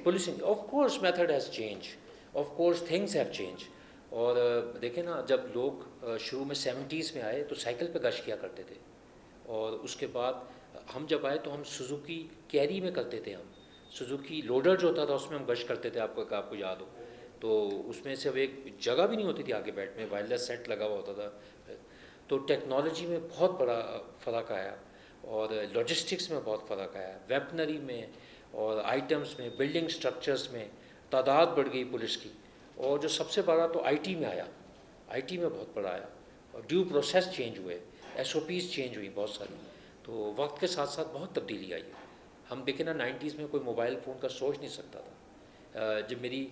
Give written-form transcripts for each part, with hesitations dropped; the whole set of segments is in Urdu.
Policing of course method has change, of course things have change. اور دیکھیں نا، جب لوگ شروع میں 70s میں آئے تو سائیکل پہ گشت کیا کرتے تھے، اور اس کے بعد ہم جب آئے تو ہم سوزوکی کیری میں کرتے تھے. ہم سوزوکی لوڈر جو ہوتا تھا اس میں ہم گشت کرتے تھے، آپ کو یاد ہو تو اس میں صرف ایک جگہ بھی نہیں ہوتی تھی آگے بیٹھ میں، وائرلیس سیٹ لگا ہوا ہوتا تھا. تو ٹیکنالوجی میں بہت بڑا فرق آیا، اور لاجسٹکس میں بہت فرق آیا، ویپنری میں اور آئٹمس میں، بلڈنگ سٹرکچرز میں تعداد بڑھ گئی پولیس کی. اور جو سب سے بڑا تو آئی ٹی میں آیا، آئی ٹی میں بہت بڑا آیا، اور ڈیو پروسیس چینج ہوئے، ایس او پیز چینج ہوئی بہت ساری. تو وقت کے ساتھ ساتھ بہت تبدیلی آئی ہے. ہم دیکھیں نا 90s میں کوئی موبائل فون کا سوچ نہیں سکتا تھا. جب میری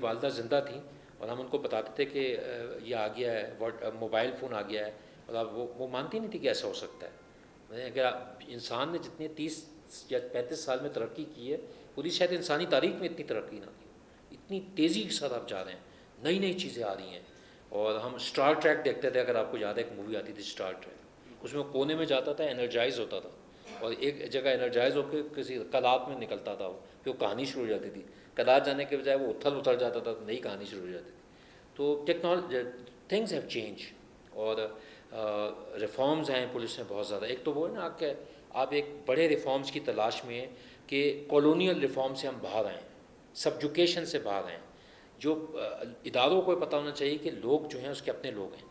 والدہ زندہ تھیں اور ہم ان کو بتاتے تھے کہ یہ آ گیا ہے، موبائل فون آ گیا ہے، اور اب وہ مانتی نہیں تھی کہ ایسا ہو سکتا ہے. اگر انسان نے جتنے 30 یا 35 سال میں ترقی کی ہے، پوری شاید انسانی تاریخ میں اتنی ترقی نہ کی. اتنی تیزی کے ساتھ آپ جا رہے ہیں، نئی نئی چیزیں آ رہی ہیں. اور ہم اسٹار ٹریک دیکھتے تھے، اگر آپ کو یاد ہے ایک مووی آتی تھی اسٹار ٹریک، اس میں کونے میں جاتا تھا، انرجائز ہوتا تھا، اور ایک جگہ انرجائز ہو کے کسی کلات میں نکلتا تھا، پھر وہ کہانی شروع ہو جاتی تھی. کلات جانے کے بجائے وہ اتر جاتا تھا، نئی کہانی شروع ہو جاتی تھی. تو تھنگز ہیو چینج، اور ریفارمز ہیں پولیس میں بہت زیادہ. ایک تو وہ ہے نا کہ آپ ایک بڑے ریفارمز کی تلاش میں ہیں کہ کالونیل ریفارم سے ہم باہر آئیں، سبجوکیشن سے باہر آئیں. جو اداروں کو پتہ ہونا چاہیے کہ لوگ جو ہیں اس کے اپنے لوگ ہیں،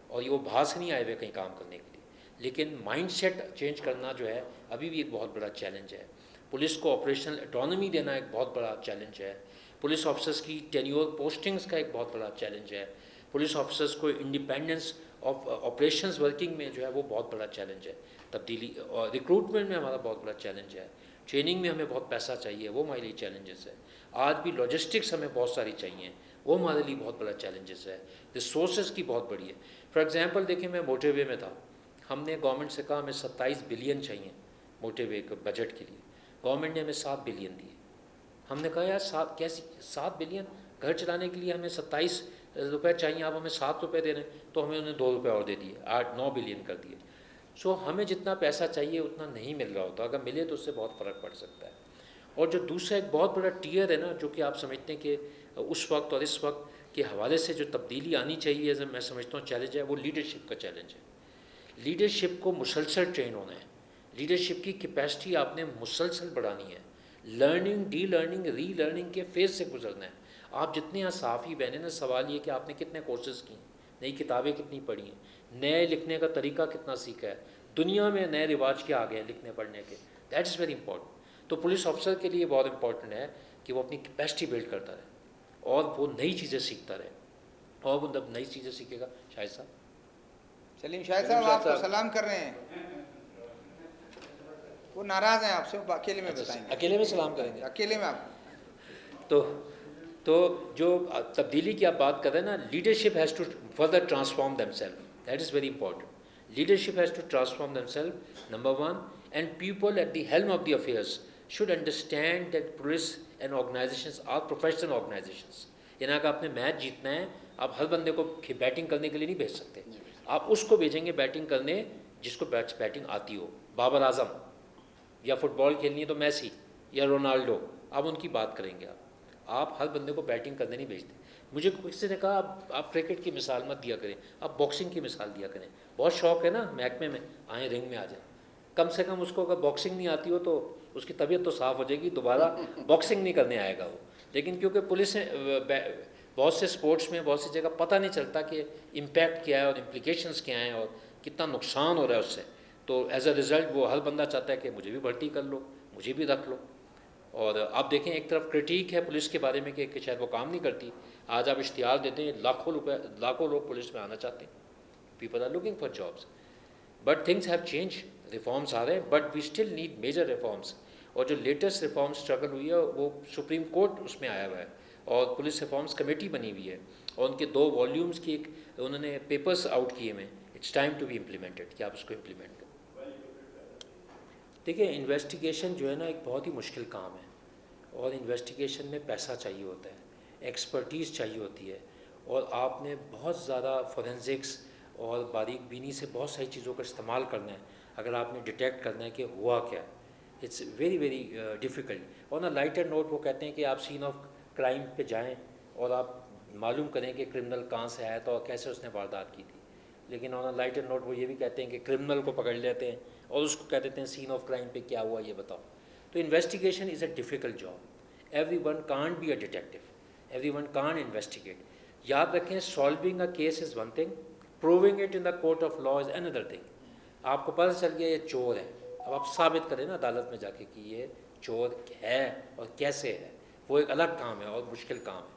اور یہ وہ باہر سے نہیں آئے ہوئے کہیں کام کرنے کے لیے. لیکن مائنڈ سیٹ چینج کرنا جو ہے ابھی بھی ایک بہت بڑا چیلنج ہے. پولیس کو آپریشنل اٹانومی دینا ایک بہت بڑا چیلنج ہے. پولیس آفیسرس کی ٹینیور پوسٹنگز کا ایک بہت بڑا چیلنج ہے. پولیس آفیسرس کو انڈیپینڈنس آف آپریشنز ورکنگ میں جو ہے وہ بہت بڑا چیلنج ہے. تبدیلی اور ریکروٹمنٹ میں ہمارا بہت بڑا چیلنج ہے. ٹریننگ میں ہمیں بہت پیسہ چاہیے، وہ ہمارے لیے چیلنجز ہے. آج بھی لاجسٹکس ہمیں بہت ساری چاہیے، وہ ہمارے لیے بہت بڑا چیلنجز ہے. ریسورسز کی بہت بڑی ہے. فار ایگزامپل دیکھیں، میں موٹر وے میں تھا، ہم نے گورنمنٹ سے کہا ہمیں 27 بلین چاہیے موٹر وے کے بجٹ کے لیے. گورنمنٹ نے ہمیں 7 بلین دیے. ہم نے کہا یار 7 بلین گھر چلانے کے لیے ہمیں 27 روپے چاہیے، آپ ہمیں 7 روپے دے رہے ہیں. تو ہمیں انہیں 2 روپے اور دے دیے، 9 بلین کر دیے. سو ہمیں جتنا پیسہ چاہیے اتنا نہیں مل رہا ہوتا، اگر ملے تو اس سے بہت فرق پڑ سکتا ہے. اور جو دوسرا ایک بہت بڑا ٹیئر ہے نا، جو کہ آپ سمجھتے ہیں کہ اس وقت اور اس وقت کے حوالے سے جو تبدیلی آنی چاہیے، میں سمجھتا ہوں چیلنج ہے، وہ لیڈرشپ کا چیلنج ہے. لیڈرشپ کو مسلسل ٹرین ہونا ہے. لیڈرشپ کی کیپیسٹی آپ نے مسلسل بڑھانی ہے. لرننگ، ڈی لرننگ، ری لرننگ کے فیز سے گزرنا ہے. آپ جتنے یہاں صحافی بہنے نا، سوال یہ کہ آپ نے کتنے کورسز کی ہیں، نئی کتابیں کتنی پڑھی ہیں، نئے لکھنے کا طریقہ کتنا سیکھا ہے، دنیا میں نئے رواج کیا آ گئے ہیں لکھنے پڑھنے کے. That is very important. تو پولیس آفیسر کے لیے بہت امپورٹنٹ ہے کہ وہ اپنی کیپیسٹی بلڈ کرتا رہے، اور وہ نئی چیزیں سیکھتا رہے. اور وہ جب نئی چیزیں سیکھے گا. شاہد صاحب، سلیم شاہد صاحب آپ کو سلام کر رہے ہیں، وہ ناراض ہیں آپ سے، وہ اکیلے میں بتائیں گے. اکیلے میں سلام کریں گے. اکیلے میں آپ تو جو تبدیلی کی آپ بات کر رہے ہیں نا، leadership has to further transform themselves. That is very important. Leadership has to transform themselves, number 1. And people at the helm of the affairs should understand that police and organizations are professional organizations. یعنی اگر آپ نے میچ جیتنا ہے، آپ ہر بندے کو بیٹنگ کرنے کے لیے نہیں بھیج سکتے. آپ اس کو بھیجیں گے بیٹنگ کرنے جس کو بیٹنگ آتی ہو. بابر اعظم، یا فٹ بال کھیلنی ہے تو میسی یا رونالڈو، آپ ان کی بات کریں گے. آپ ہر بندے کو بیٹنگ کرنے نہیں بھیجتے. مجھے کسی نے کہا آپ کرکٹ کی مثال مت دیا کریں، آپ باکسنگ کی مثال دیا کریں. بہت شوق ہے نا محکمے میں، آئیں رنگ میں آ جائیں. کم سے کم اس کو اگر باکسنگ نہیں آتی ہو تو اس کی طبیعت تو صاف ہو جائے گی، دوبارہ باکسنگ نہیں کرنے آئے گا وہ. لیکن کیونکہ پولیس بہت سے سپورٹس میں بہت سی جگہ پتہ نہیں چلتا کہ امپیکٹ کیا ہے اور امپلیکیشنز کیا ہیں اور کتنا نقصان ہو رہا ہے اس سے. تو ایز اے رزلٹ وہ ہر بندہ چاہتا ہے کہ مجھے بھی بھرتی کر لو، مجھے بھی رکھ لو. اور آپ دیکھیں ایک طرف کرٹیک ہے پولیس کے بارے میں کہ شاید وہ کام نہیں کرتی. آج آپ اشتہار دیتے ہیں، لاکھوں لوگ پولیس میں آنا چاہتے ہیں. People are looking for jobs. But things have change. Reforms آ رہے ہیں، but we still need major reforms. اور جو لیٹسٹ ریفارم اسٹرگل ہوئی ہے وہ سپریم کورٹ اس میں آیا ہوا ہے، اور پولیس ریفارمس کمیٹی بنی ہوئی ہے، اور ان کے 2 والیومس کی ایک انہوں نے پیپرس آؤٹ کیے ہیں. It's time to be implemented, کہ آپ اس کو امپلیمنٹ کریں. دیکھیں انویسٹیگیشن جو ہے نا ایک بہت ہی مشکل کام ہے، اور انویسٹیگیشن میں پیسہ چاہیے ہوتا ہے، ایکسپرٹیز چاہیے ہوتی ہے، اور آپ نے بہت زیادہ فورینزکس اور باریک بینی سے بہت ساری چیزوں کا استعمال کرنا ہے اگر آپ نے ڈیٹیکٹ کرنا ہے کہ ہوا کیا ہے. It's very very difficult. On a lighter note وہ کہتے ہیں کہ آپ سین آف کرائم پہ جائیں اور آپ معلوم کریں کہ کرمنل کہاں سے آیا تھا اور کیسے اس نے واردات کی تھی. لیکن آن اے لائٹر نوٹ وہ یہ بھی کہتے ہیں کہ کرمنل کو پکڑ لیتے ہیں اور اس کو کہہ دیتے ہیں سین آف کرائم پہ کیا ہوا یہ بتاؤ. تو investigation is a difficult job. Every one can't be a detective, every one can't investigate. یاد رکھیں solving a case is one thing, proving it in the court of law is another thing. آپ کو پتہ چل گیا یہ چور ہے, اب آپ ثابت کریں نا عدالت میں جا کے کہ یہ چور ہے اور کیسے ہے, وہ ایک الگ کام ہے اور مشکل کام ہے.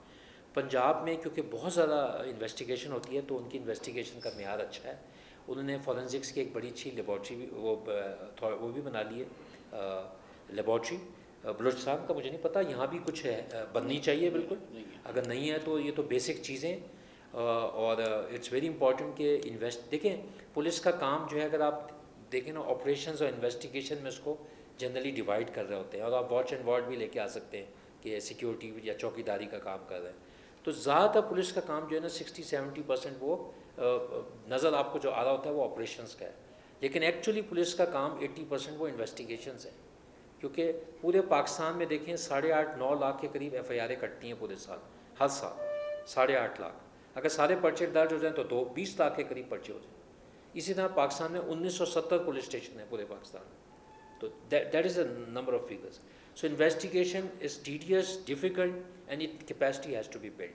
پنجاب میں کیونکہ بہت زیادہ انویسٹیگیشن ہوتی ہے تو ان کی انویسٹیگیشن کا معیار اچھا ہے. انہوں نے فورنزکس کی ایک بڑی اچھی لیبارٹری بھی وہ بھی بنا لی ہے لیبارٹری. بلوچستان کا مجھے نہیں پتہ, یہاں بھی کچھ ہے, بننی چاہیے بالکل. اگر نہیں ہے تو یہ تو بیسک چیزیں. اور اٹس ویری امپورٹنٹ کہ دیکھیں پولیس کا کام جو ہے, اگر آپ دیکھیں نا آپریشنز اور انویسٹیگیشن میں اس کو جنرلی ڈیوائڈ کر رہے ہوتے ہیں, اور آپ واچ اینڈ وارڈ بھی لے کے آ سکتے ہیں کہ سیکیورٹی یا چوکی داری کا کام کر رہے ہیں. تو زیادہ تر پولیس کا کام جو ہے نا 60-70% وہ نظر آپ کو جو آ رہا ہوتا ہے وہ آپریشنز کا ہے. لیکن ایکچولی پولیس کا کام 80% وہ انویسٹیگیشنز ہے. کیونکہ پورے پاکستان میں دیکھیں 8.5-9 لاکھ کے قریب ایف آئی آریں کٹتی ہیں پورے سال, ہر سال 8.5 لاکھ. اگر سارے پرچے درج ہو جائیں تو 20 لاکھ کے قریب پرچے ہو جائیں. اسی طرح پاکستان میں 1970 پولیس اسٹیشن ہیں پورے پاکستان میں. تو that is a number of figures. So investigation is tedious, difficult and it capacity has to be build.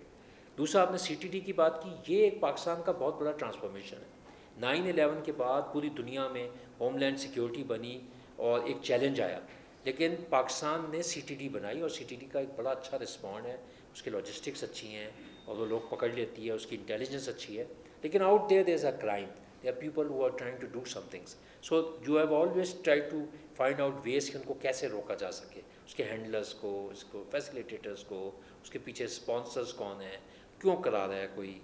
دوسرا آپ نے سی ٹی ڈی کی بات کی, یہ ایک پاکستان کا بہت بڑا ٹرانسفارمیشن ہے. 9/11 کے بعد پوری دنیا میں ہوم لینڈ سیکیورٹی بنی اور ایک چیلنج آیا, لیکن پاکستان نے سی ٹی ڈی بنائی اور سی ٹی ڈی کا ایک بڑا اچھا رسپانڈ ہے. اس کی لاجسٹکس اچھی ہیں اور وہ لوگ پکڑ لیتی ہے, اس کی انٹیلیجنس اچھی ہے. لیکن out there is a crime, there are people who are trying to do some things. So you have always try to find out ways کہ ان کو کیسے روکا جا سکے, اس کے ہینڈلرس کو, اس کو فیسیلیٹیٹرس کو, اس کے پیچھے اسپانسرس کون ہیں, کیوں کرا رہا ہے, کوئی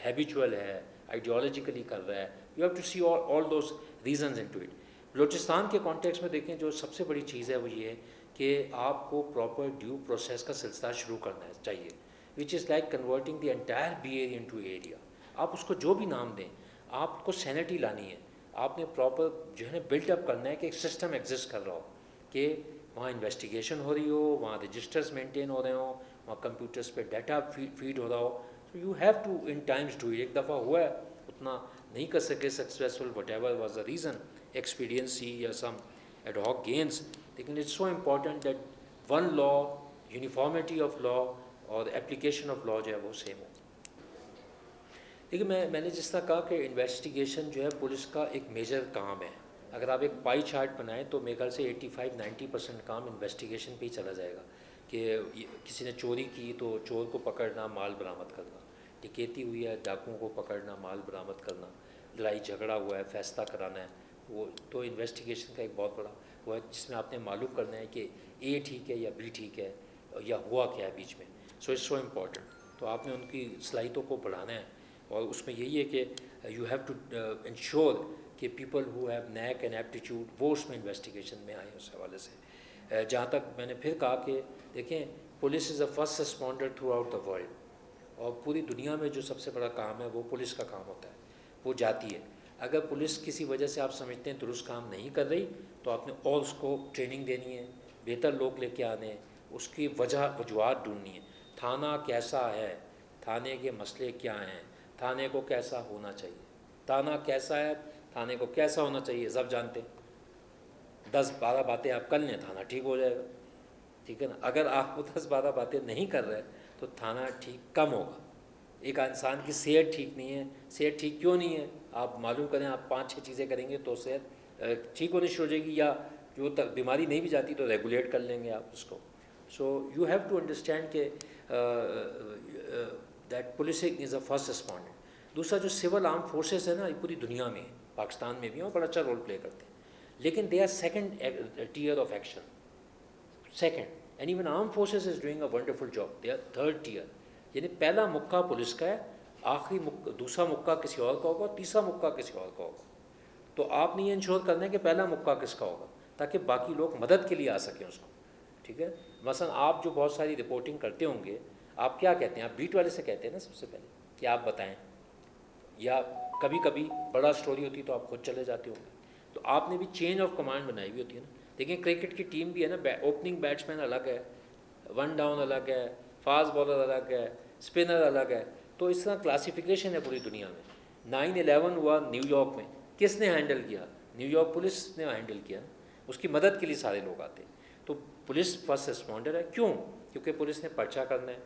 ہیبیچول ہے, آئیڈیالوجیکلی کر رہا ہے. You have to see all those reasons into it. Balochistan کے کانٹیکس میں دیکھیں جو سب سے بڑی چیز ہے وہ یہ ہے کہ آپ کو پراپر ڈیو پروسیس کا سلسلہ شروع کرنا چاہیے, which is like converting the entire B area into area. آپ اس کو جو بھی نام دیں, آپ کو سینٹی لانی ہے. آپ نے پراپر جو ہے نا بلٹ اپ کرنا ہے کہ ایک سسٹم ایگزسٹ کر رہا ہو, کہ وہاں انویسٹیگیشن ہو رہی ہو, وہاں رجسٹرز مینٹین ہو رہے ہوں, وہاں کمپیوٹرز پہ ڈیٹا فیڈ ہو رہا ہو. So you have to in times do. ایک دفعہ ہوا ہے, اتنا نہیں کر سکے successful, whatever was the reason, expediency یا سم ایڈ ہاک گینس. لیکن it's so important that one law, uniformity of law اور اپلیکیشن آف لا جو ہے وہ سیم ہو. لیکن میں نے جس طرح کہا کہ انویسٹیگیشن جو ہے پولیس کا ایک میجر کام ہے. اگر آپ ایک پائی چارٹ بنائیں تو میرے خیال سے 85-90% کام انویسٹیگیشن پہ ہی چلا جائے گا. کہ کسی نے چوری کی تو چور کو پکڑنا, مال برآمد کرنا, ڈکیتی ہوئی ہے, ڈاکوؤں کو پکڑنا, مال برآمد کرنا, لڑائی جھگڑا ہوا ہے, فیصلہ کرانا ہے. وہ تو انویسٹیگیشن کا ایک بہت بڑا وہ ہے جس میں آپ نے معلوم کرنا ہے کہ اے ٹھیک ہے یا بی ٹھیک ہے یا ہوا کیا ہے بیچ میں. So it's so important. تو آپ نے ان کی صلاحیتوں کو بڑھانا ہے, اور اس میں یہی ہے کہ یو ہیو ٹو انشور کہ people who have knack and aptitude وہ اس میں انویسٹیگیشن میں آئیں. اس حوالے سے جہاں تک میں نے پھر کہا کہ دیکھیں police is a first responder through out the world, اور پوری دنیا میں جو سب سے بڑا کام ہے وہ پولیس کا کام ہوتا ہے, وہ جاتی ہے. اگر پولیس کسی وجہ سے آپ سمجھتے ہیں درست کام نہیں کر رہی تو آپ نے اور اس کو ٹریننگ دینی ہے, بہتر لوگ لے کے آنے ہیں, اس کی وجوہات ڈھونڈنی ہے. تھانہ کیسا ہے, تھانے کے مسئلے کیا ہیں, تھانے کو کیسا ہونا چاہیے, تھانہ کیسا ہے, تھانے کو کیسا ہونا چاہیے سب جانتے ہیں. 10-12 باتیں آپ کر لیں تھانہ ٹھیک ہو جائے گا, ٹھیک ہے نا. اگر آپ وہ 10-12 باتیں نہیں کر رہے تو تھانہ ٹھیک کم ہوگا. ایک انسان کی صحت ٹھیک نہیں ہے, صحت ٹھیک کیوں نہیں ہے آپ معلوم کریں. آپ 5-6 چیزیں کریں گے تو صحت ٹھیک ہونی شروع ہو جائے گی, یا جو بیماری نہیں بھی جاتی تو ریگولیٹ کر لیں گے آپ اس کو. So you have to understand کہ that policing is a first responder. دوسرا جو سول آرم فورسز ہے نا پوری دنیا میں, پاکستان میں بھی ہیں, بڑا اچھا رول پلے کرتے ہیں, لیکن they are second tier of action, second. And even armed forces is doing a wonderful job, they are third tier. یعنی پہلا مکہ پولیس کا ہے, آخری دوسرا مکہ کسی اور کا ہوگا, تیسرا مکہ کسی اور کا ہوگا. تو آپ نے یہ انشور کرنا ہے کہ پہلا مکہ کس کا ہوگا, تاکہ باقی لوگ مدد کے لیے آ سکیں اس کو, ٹھیک ہے. مثلا آپ جو بہت ساری رپورٹنگ کرتے ہوں گے, آپ کیا کہتے ہیں, آپ بیٹ والے سے کہتے ہیں نا سب سے پہلے کہ آپ بتائیں, یا کبھی کبھی بڑا سٹوری ہوتی تو آپ خود چلے جاتے ہوں گے. تو آپ نے بھی چین آف کمانڈ بنائی ہوئی ہوتی ہے نا. دیکھیں کرکٹ کی ٹیم بھی ہے نا, اوپننگ بیٹسمین الگ ہے, ون ڈاؤن الگ ہے, فاسٹ بالر الگ ہے, اسپنر الگ ہے. تو اس طرح کلاسیفیکیشن ہے پوری دنیا میں. 9/11 ہوا نیو یارک میں, کس نے ہینڈل کیا؟ نیو یارک پولیس نے ہینڈل کیا. اس کی مدد کے لیے سارے لوگ آتے. تو پولیس فرسٹ رسپونڈر ہے. کیوں؟ کیونکہ پولیس نے پرچہ کرنا ہے,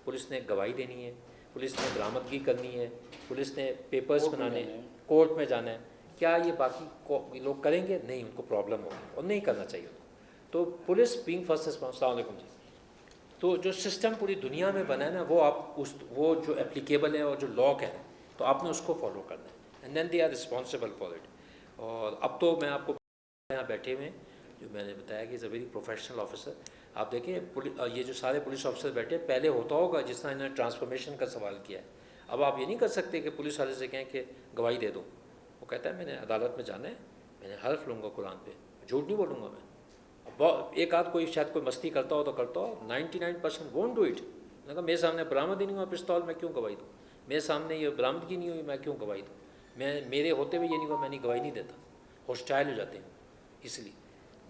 پولیس نے گواہی دینی ہے, پولیس نے برآمدگی کرنی ہے, پولیس نے پیپرز بنانے, کورٹ میں جانا ہے. کیا یہ باقی لوگ کریں گے؟ نہیں, ان کو پرابلم ہوگی اور نہیں کرنا چاہیے. تو پولیس بینگ فرسٹ رسپانس. السلام علیکم جی. تو جو سسٹم پوری دنیا میں بنا ہے نا, وہ آپ وہ جو اپلیکیبل ہے اور جو لا ہے تو آپ نے اس کو فالو کرنا ہے, and then they are responsible for it. اور اب تو میں آپ کو یہاں بیٹھے ہوئے ہیں, جو میں نے بتایا کہ از اے ویری پروفیشنل آفیسر. آپ دیکھیں یہ جو سارے پولیس آفیسر بیٹھے, پہلے ہوتا ہوگا جس طرح انہوں نے ٹرانسفارمیشن کا سوال کیا ہے. اب آپ یہ نہیں کر سکتے کہ پولیس والے سے کہیں کہ گواہی دے دو. وہ کہتا ہے میں نے عدالت میں جانا ہے, میں نے حلف لوں گا قرآن پہ, جھوٹ نہیں بولوں گا میں. ایک آدھ کوئی شاید کوئی مستی کرتا ہو تو کرتا ہو, 99% وونٹ ڈو اٹ. میں نے کہا میرے سامنے برآمد ہی نہیں ہوا پستول, میں کیوں گواہی دوں؟ میرے سامنے یہ برآمدگی نہیں ہوئی, میں کیوں گواہی دوں؟ میرے ہوتے ہوئے یہ نہیں ہوا, میں نہیں گواہی نہیں دیتا. ہاسٹائل ہو جاتے ہیں. اس لیے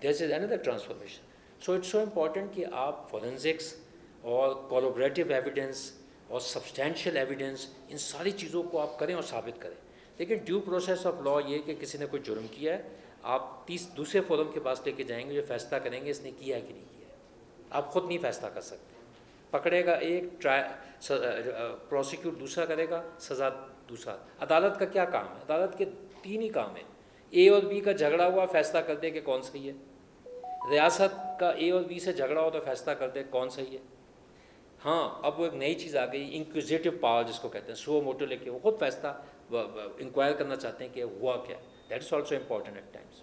this is under transformation. So it's so important کہ آپ فورینزکس اور کولیبریٹو ایویڈنس اور سبسٹینشیل ایویڈنس, ان ساری چیزوں کو آپ کریں اور ثابت کریں. لیکن ڈیو پروسیس آف لا یہ کہ کسی نے کوئی جرم کیا ہے, آپ دوسرے فورم کے پاس لے کے جائیں گے, جو فیصلہ کریں گے اس نے کیا ہے کہ نہیں کیا ہے. آپ خود نہیں فیصلہ کر سکتے. پکڑے گا ایک, پروسیکیوٹ دوسرا کرے گا, سزا دوسرا. عدالت کا کیا کام ہے؟ عدالت کے 3 ہی کام ہیں. اے اور بی کا جھگڑا ہوا, فیصلہ کر دے کہ کون صحیح ہے. ریاست کا اے اور بی سے جھگڑا ہو تو فیصلہ کر دے کون صحیح ہے. ہاں اب وہ ایک نئی چیز آ گئی, انکویزیٹو پاور جس کو کہتے ہیں, سو موٹو لے کے وہ خود فیصلہ انکوائر کرنا چاہتے ہیں کہ ہوا کیا. That is also important at Times.